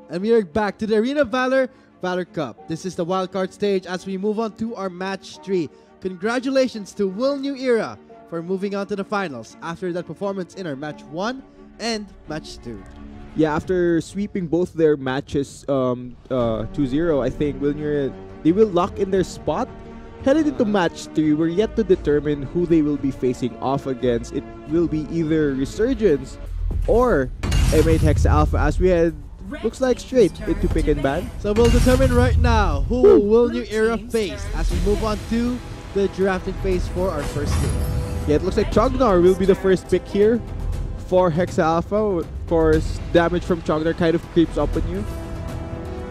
And we are back to the Arena Valor Valor Cup. This is the wildcard stage as we move on to our match 3. Congratulations to Will New Era for moving on to the finals after that performance in our match 1 and match 2. Yeah, after sweeping both their matches 2-0, I think Will New Era, they will lock in their spot. Headed into match 3, we're yet to determine who they will be facing off against. It will be either Resurgence or M8 Hexa Alpha, as we had looks like straight into pick and ban. So we'll determine right now who will New Era face as we move on to the drafting phase for our first game. Yeah, it looks like Chognar will be the first pick here for Hexa Alpha. Of course, damage from Chognar kind of creeps up on you.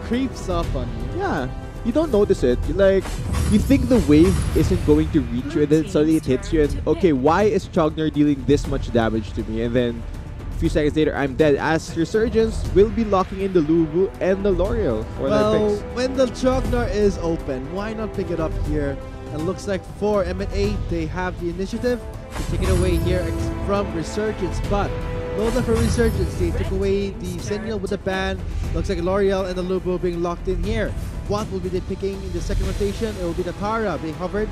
Creeps up on you? Yeah, you don't notice it. You think the wave isn't going to reach you, and then suddenly it hits you, and okay, why is Chognar dealing this much damage to me? And then a few seconds later, I'm dead, as Resurgence will be locking in the Lubu and the L'Oreal for their picks. When the Chognar is open, why not pick it up here? And looks like for M8A, they have the initiative to take it away here from Resurgence, but well done for Resurgence. They took away the Sentinel with the ban. Looks like L'Oreal and the Lubu being locked in here. What will be they picking in the second rotation? It will be the Tara being hovered,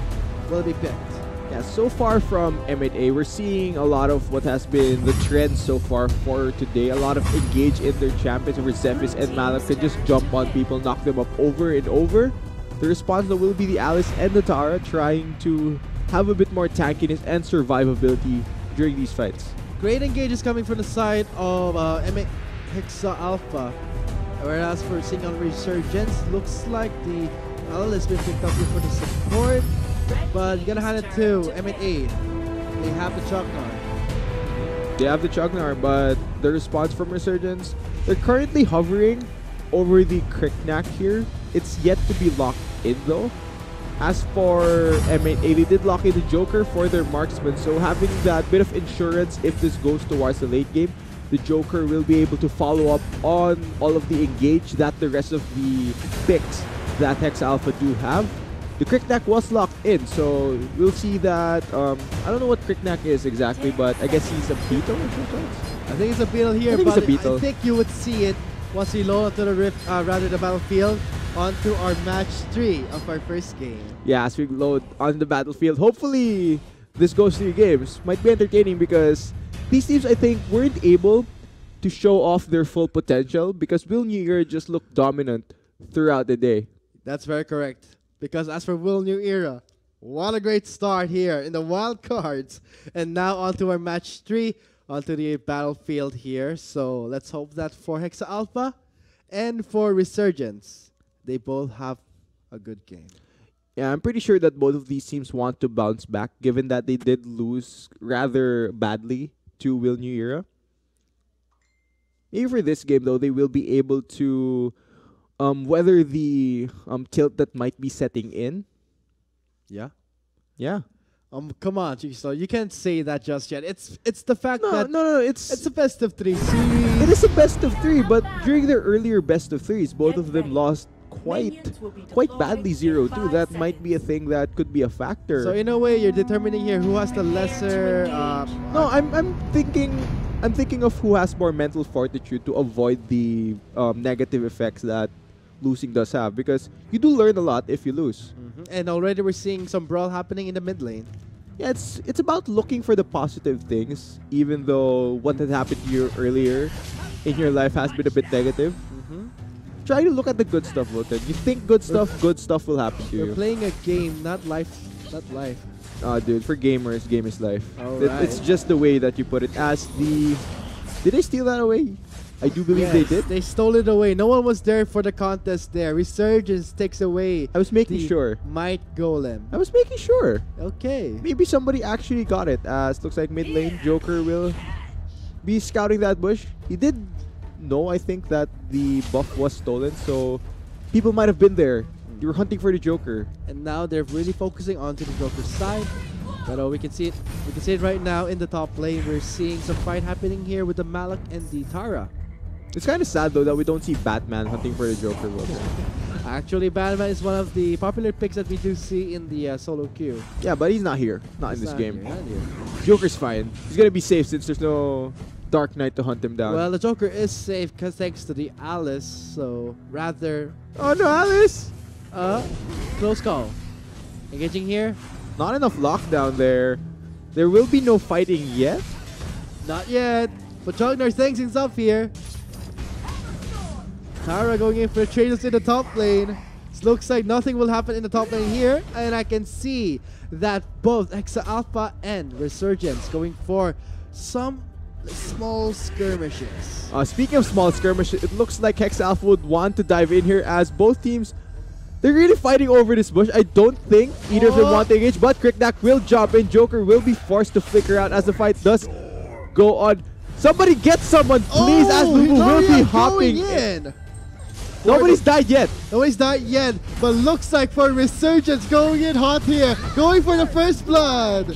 will be picked. Yeah, so far from M8A, we're seeing a lot of what has been the trend so far for today. A lot of engage in their champions over Zephys and Malak can just jump on people, knock them up over and over. The response though will be the Alice and the Tara trying to have a bit more tankiness and survivability during these fights. Great engage is coming from the side of M8 Hexa Alpha. Whereas for single Resurgence, looks like the Alice has been picked up here for the support. But you gotta hand it to M8A. They have the Chognar. They have the Chognar, but the response from Resurgence, they're currently hovering over the Cricknack here. It's yet to be locked in though. As for M8A, they did lock in the Joker for their marksman, so having that bit of insurance if this goes towards the late game, the Joker will be able to follow up on all of the engage that the rest of the picks that Hexa Alpha do have. The Cricknack was locked in, so we'll see that. I don't know what Cricknack is exactly, but I guess he's a beetle or something. I think it's a beetle here, but I think you would see it once we load onto the rift, rather the battlefield, onto our match 3 of our first game. Yeah, as we load on the battlefield, hopefully this goes 3 games. Might be entertaining because these teams, I think, weren't able to show off their full potential because Will New Era just looked dominant throughout the day. That's very correct. Because as for Will New Era, what a great start here in the wild cards. And now onto our match 3, onto the battlefield here. So let's hope that for Hexa Alpha and for Resurgence, they both have a good game. Yeah, I'm pretty sure that both of these teams want to bounce back, given that they did lose rather badly to Will New Era. Maybe for this game, though, they will be able to weather the tilt that might be setting in. Yeah? Yeah. Come on, Chiso. You can't say that just yet. It's the fact that... No, it's a best of 3 series. It is a best of 3, but during their earlier best of 3s, both of them lost quite badly 0-2. That might be a thing that could be a factor. So in a way, you're determining here who has the lesser... no, I'm thinking of who has more mental fortitude to avoid the negative effects that losing does have, because you do learn a lot if you lose. And already we're seeing some brawl happening in the mid lane. Yeah, it's about looking for the positive things, even though what had happened to you earlier in your life has been a bit negative. Try to look at the good stuff, Voten. You think good stuff will happen to you. You're playing a game, not life. Dude, for gamers, game is life. Right. It's just the way that you put it. As the... Did they steal that away? I do believe they did. They stole it away. No one was there for the contest there. Resurgence takes away. I was making sure. Might Golem. I was making sure. Okay. Maybe somebody actually got it. As looks like mid lane, Joker will be scouting that bush. He did know, I think, that the buff was stolen, so people might have been there. You were hunting for the Joker. And now they're really focusing onto the Joker's side. But we can see it. We can see it right now in the top lane. We're seeing some fight happening here with the Malak and the Tara. It's kind of sad though that we don't see Batman hunting for the Joker. Actually, Batman is one of the popular picks that we do see in the solo queue. Yeah, but he's not here. Not in this game. Not here. Joker's fine. He's gonna be safe since there's no Dark Knight to hunt him down. Well, the Joker is safe thanks to the Alice, so rather... Oh no, Alice! Close call. Engaging here? Not enough lockdown there. There will be no fighting yet. Not yet. But Jognar thinks things up here. Tara going in for the traders in the top lane. It looks like nothing will happen in the top lane here. And I can see that both Hexa Alpha and Resurgence going for some small skirmishes. Speaking of small skirmishes, it looks like Hexa Alpha would want to dive in here as both teams, they're really fighting over this bush. I don't think either of them want to engage, but Cricknack will jump in. Joker will be forced to flicker out as the fight does go on. Somebody get someone, please, as Lubu will be hopping in. Nobody's died yet. Nobody's died yet, but looks like for Resurgence going in hot here, going for the first blood.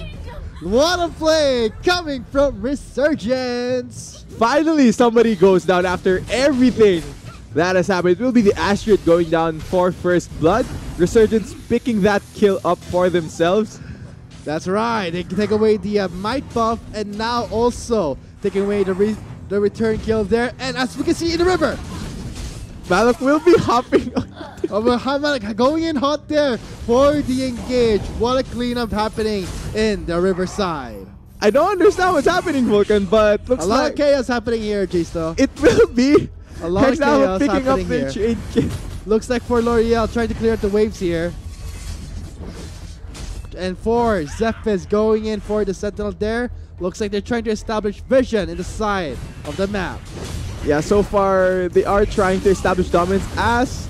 What a play coming from Resurgence. Finally, somebody goes down after everything that has happened. It will be the Astrid going down for first blood. Resurgence picking that kill up for themselves. That's right. They can take away the might buff, and now also taking away the return kill there. And as we can see in the river, Malak will be hopping. Malak going in hot there for the engage. What a cleanup happening in the riverside. I don't understand what's happening, Vulcan, but looks a lot of chaos happening here, Jisto. It will be. A lot of chaos picking up happening their here. chain. Looks like for L'Oreal trying to clear out the waves here. And for Zephys going in for the Sentinel there. Looks like they're trying to establish vision in the side of the map. Yeah, so far they are trying to establish dominance as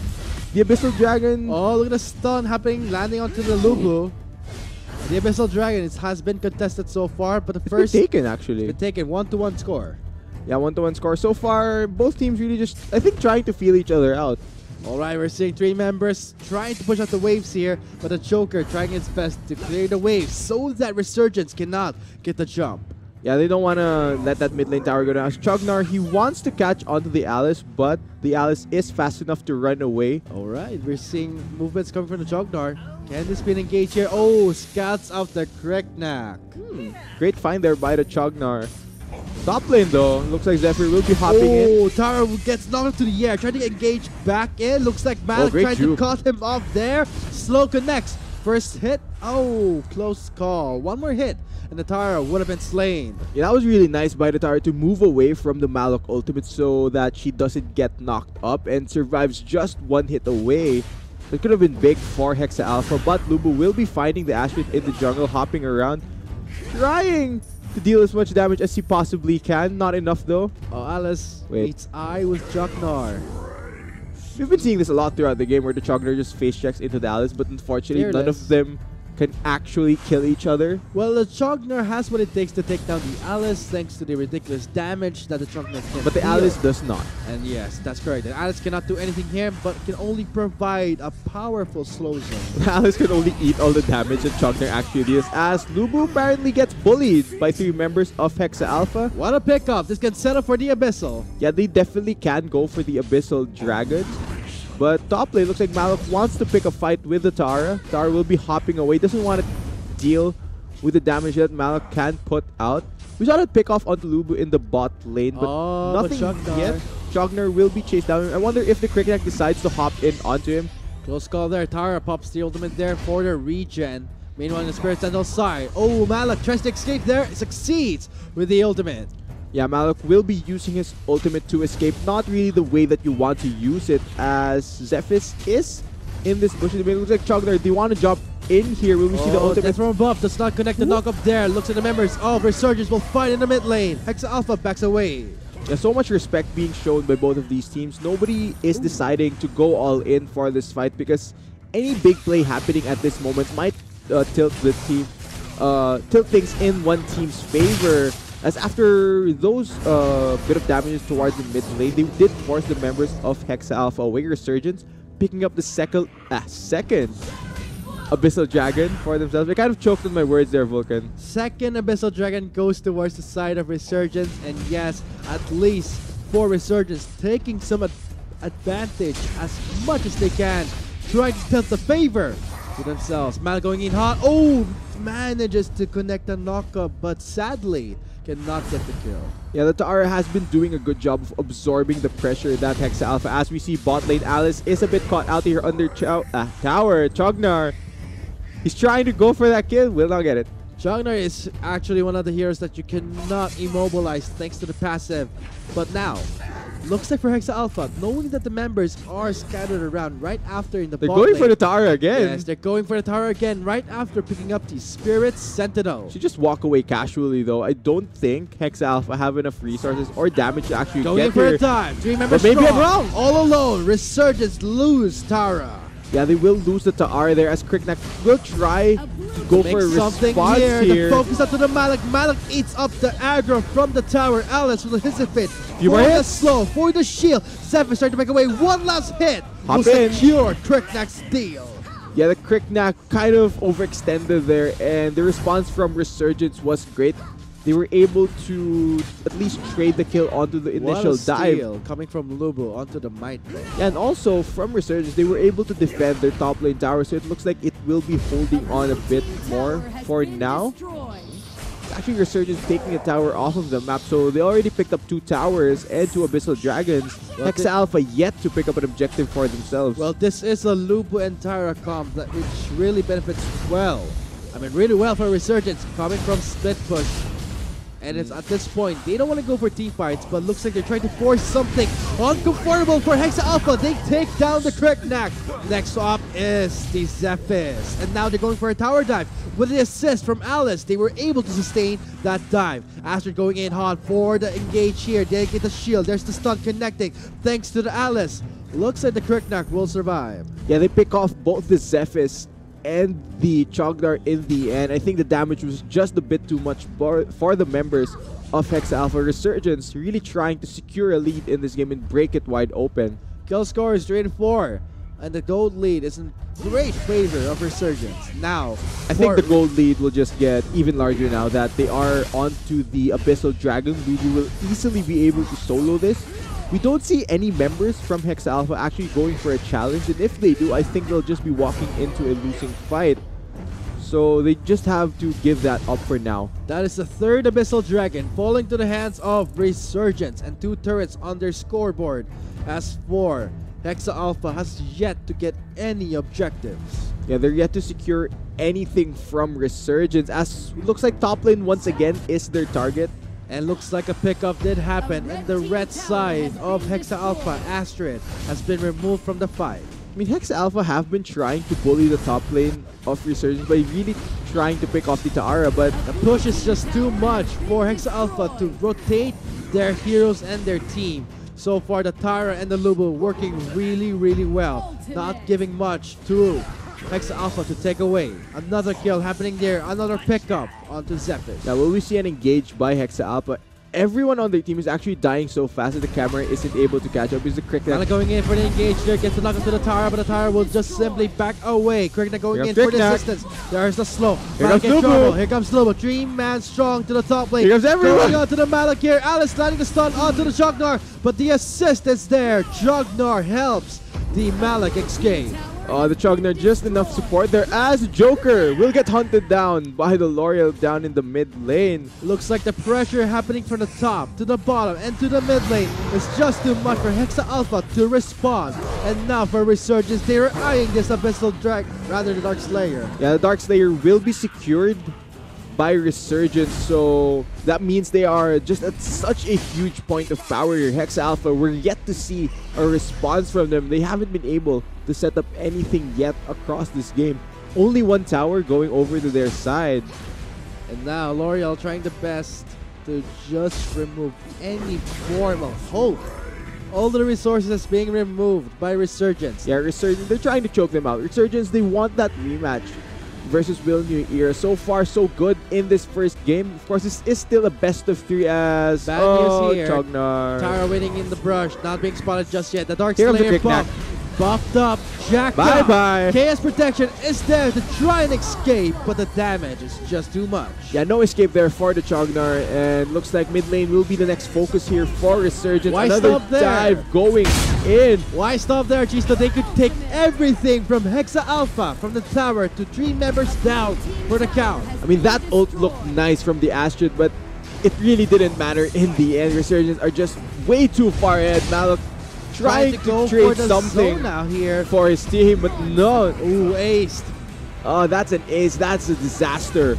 the Abyssal Dragon. Oh, look at the stun happening, landing onto the Lubu. The Abyssal Dragon has been contested so far, but the first... It's been taken, actually. It's been taken, 1-1 score. Yeah, 1-1 score. So far, both teams really just, I think, trying to feel each other out. Alright, we're seeing three members trying to push out the waves here, but the Joker trying its best to clear the waves so that Resurgence cannot get the jump. Yeah, they don't want to let that mid lane tower go down. As Chognar, he wants to catch onto the Alice, but the Alice is fast enough to run away. Alright, we're seeing movements coming from the Jognar. Can this be engaged here? Oh, scouts out the Cricknack. Great find there by the Chognar. Top lane though, looks like Zephyr will be hopping in. Oh, Tara gets knocked into the air, trying to engage back in. Looks like Malak trying to cut him off there. Slow connects. First hit. Oh, close call. One more hit, and the Tara would have been slain. Yeah, that was really nice by the Tara to move away from the Malak ultimate so that she doesn't get knocked up and survives just one hit away. It could have been big for Hexa Alpha, but Lubu will be finding the Astrid in the jungle, hopping around, trying to deal as much damage as he possibly can. Not enough though. Oh, Alice meets eye with Jognar. We've been seeing this a lot throughout the game where the Jognar just face checks into the Alice, but unfortunately none of them can actually kill each other. Well, the Jognar has what it takes to take down the Alice thanks to the ridiculous damage that the Jognar can But the deal. Alice does not. And yes, that's correct. The Alice cannot do anything here, but can only provide a powerful slow zone. The Alice can only eat all the damage that Jognar actually deals, as Lubu apparently gets bullied by 3 members of Hexa Alpha. What a pickup! This can set up for the Abyssal. Yeah, they definitely can go for the Abyssal Dragon. But top lane looks like Malak wants to pick a fight with the Tara. Tara will be hopping away, doesn't want to deal with the damage that Malak can put out. We saw that pick off onto Lubu in the bot lane, but nothing yet. Jognar will be chased down. I wonder if the Cricknack decides to hop in onto him. Close call there. Tara pops the ultimate there for the regen. Meanwhile, on the Spirit Sentinel side. Oh, Malak tries to escape there. Succeeds with the ultimate. Yeah, Malak will be using his ultimate to escape. Not really the way that you want to use it, as Zephys is in this bush. It looks like Chognar, they want to jump in here. Will we see the ultimate? From above. Does not connect the knock up there. Looks at the members of Resurgence will fight in the mid lane. Hexa Alpha backs away. There's so much respect being shown by both of these teams. Nobody is deciding to go all in for this fight because any big play happening at this moment might tilt the team, tilt things in one team's favor. As after those bit of damages towards the mid lane, they did force the members of Hexa Alpha away. Resurgence picking up the second Abyssal Dragon for themselves. I kind of choked on my words there, Vulcan. Second Abyssal Dragon goes towards the side of Resurgence, and yes, at least for Resurgence, taking some advantage as much as they can, trying to tilt the favor to themselves. Mal going in hot. Oh, manages to connect the knockup, but sadly cannot get the kill. Yeah, the Tara has been doing a good job of absorbing the pressure that Hexa Alpha. As we see, bot lane Alice is a bit caught out here under tower. Chognar, he's trying to go for that kill, will not get it. Chognar is actually one of the heroes that you cannot immobilize thanks to the passive. But now, looks like for Hexa Alpha, knowing that the members are scattered around right after in the They're bot going lane. for the Tara again. Yes, they're going for the tower again right after picking up the Spirit Sentinel. She just walk away casually though. I don't think Hexa Alpha have enough resources or damage to actually Going get in for her. a dive. 3 members But maybe strong. I'm wrong. All alone, Resurgence lose Tara. Yeah, they will lose the Tara there as Kriknak will try to go Make for a something response here. here. The focus up to the Malik. Malik eats up the aggro from the tower. Alice with a hit. Few more For the hits. slow, for the shield. Zephyr starting to make away. One last hit. Hop will in. secure Kriknak's deal. Yeah, the Kriknak kind of overextended there, and the response from Resurgence was great. They were able to at least trade the kill onto the initial What a dive. steal coming from Lubu onto the Might Lane. And also from Resurgence, they were able to defend their top lane tower, so it looks like it will be holding on a bit more for now. Actually, Resurgence taking a tower off of the map, so they already picked up 2 towers and 2 Abyssal Dragons. Well, Hexa Alpha yet to pick up an objective for themselves. Well, this is a Lubu and Tyra comp that which really benefits well. I mean, really well for Resurgence coming from split push. And it's at this point, they don't want to go for team fights, but looks like they're trying to force something uncomfortable for Hexa Alpha. They take down the Kriknak. Next up is the Zephys. And now they're going for a tower dive. With the assist from Alice, they were able to sustain that dive. Astrid going in hot for the engage here. They get the shield. There's the stun connecting. Thanks to the Alice. Looks like the Kriknak will survive. yeah, they pick off both the Zephys and the Chognar in the end. I think the damage was just a bit too much for the members of Hexa Alpha. Resurgence really trying to secure a lead in this game and break it wide open. Kill score is 3-4. And the gold lead is in great favor of Resurgence. Now, I think the gold lead will just get even larger now that they are onto the Abyssal Dragon. Lubu will easily be able to solo this. We don't see any members from Hexa Alpha actually going for a challenge, and if they do, I think they'll just be walking into a losing fight. So they just have to give that up for now. That is the 3rd Abyssal Dragon falling to the hands of Resurgence and 2 turrets on their scoreboard. As for Hexa Alpha has yet to get any objectives. Yeah, they're yet to secure anything from Resurgence, as it looks like top lane once again is their target. And looks like a pickup did happen, and the red side of Hexa Alpha, Astrid, has been removed from the fight. I mean, Hexa Alpha have been trying to bully the top lane of Resurgence by really trying to pick off the Tara, but The push is just too much for Hexa Alpha to rotate their heroes and their team. So far, the Tara and the Lubu working really, really well. Not giving much to Hexa Alpha to take away. Another kill happening there. Another pickup onto Zephys. now will we see an engage by Hexa Alpha? Everyone on their team is actually dying so fast that the camera isn't able to catch up. Is the Kriknak Kriknak going in for the engage there. Gets the knock into the Tara, but the Tara will just simply back away. Kriknak going Here in comes for the Kriknak. assistance. There's the slow. Here Malik comes in Lubu. trouble. Here comes Lubu. 3-man strong to the top lane. Here comes everyone. Going on to the Malik here. Alice landing the stun onto the Jognar, but the assist is there. Jognar helps the Malik escape. the Chognar just enough support there as Joker will get hunted down by the L'Oreal down in the mid lane. Looks like the pressure happening from the top to the bottom and to the mid lane is just too much for Hexa Alpha to respond. And now for Resurgence, they are eyeing this Abyssal Drag, rather the Dark Slayer. Yeah, the Dark Slayer will be secured by Resurgence, so that means they are just at such a huge point of power here. Hexa Alpha, we're yet to see a response from them. They haven't been able to set up anything yet across this game. Only 1 tower going over to their side. And now L'Oreal trying the best to just remove any form of hope. All the resources being removed by Resurgence. Yeah, Resurgence, they're trying to choke them out. Resurgence, they want that rematch versus Will New Era. So far, so good in this first game. Of course, this is still a best of 3 as Bad news here. Chognar. Tara winning in the brush, not being spotted just yet. The Dark Here comes the Slayer Kriknak. buffed up, jacked Bye up. bye. Chaos Protection is there to try and escape, but the damage is just too much. Yeah, no escape there for the Chognar, and looks like mid lane will be the next focus here for Resurgence. Why Another stop there? dive going in. Why stop there, Gisto? They could take everything from Hexa Alpha, from the tower to 3 members down for the count. I mean, that ult looked nice from the Astrid, but it really didn't matter in the end. Resurgence are just way too far ahead. Malok trying to go trade for the something zone now here. for his team, but no. Ooh, aced. Oh, that's an ace. That's a disaster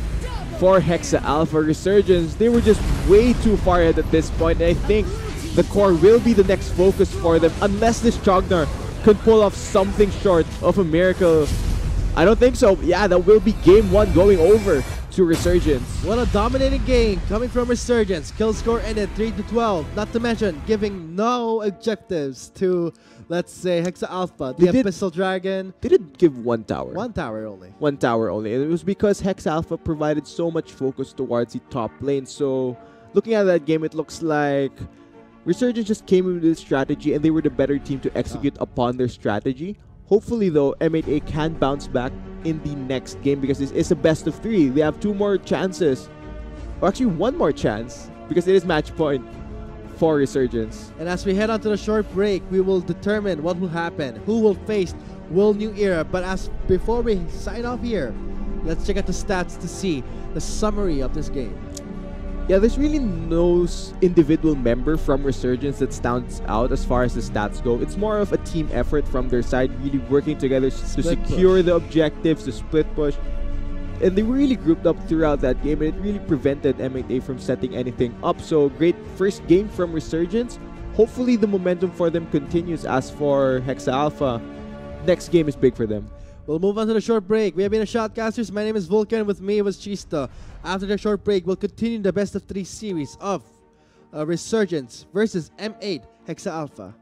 for Hexa Alpha. Resurgence, they were just way too far ahead at this point. And I think the core will be the next focus for them unless this Chognar could pull off something short of a miracle. I don't think so. Yeah, that will be game 1 going over to Resurgence. What a dominating game coming from Resurgence. Kill score ended 3-12. Not to mention giving no objectives to, let's say, Hexa Alpha, the Abyssal Dragon. They did give 1 tower. 1 tower only. 1 tower only. And it was because Hexa Alpha provided so much focus towards the top lane. So looking at that game, it looks like Resurgence just came in with this strategy and they were the better team to execute upon their strategy. Hopefully, though, M8A can bounce back in the next game because this is a best of 3. They have 2 more chances. Or actually 1 more chance because it is match point for Resurgence. And as we head on to the short break, we will determine what will happen, who will face World New Era. But as before we sign off here, let's check out the stats to see the summary of this game. Yeah, there's really no individual member from Resurgence that stands out as far as the stats go. It's more of a team effort from their side, really working together to secure the objectives, to split push. And they were really grouped up throughout that game, and it really prevented M8A from setting anything up. So, great first game from Resurgence. Hopefully, the momentum for them continues. As for Hexa Alpha, next game is big for them. We'll move on to the short break. We have been the Shotcasters. My name is Vulcan. With me was Chista. After the short break, we'll continue the best of 3 series of Resurgence versus M8 Hexa Alpha.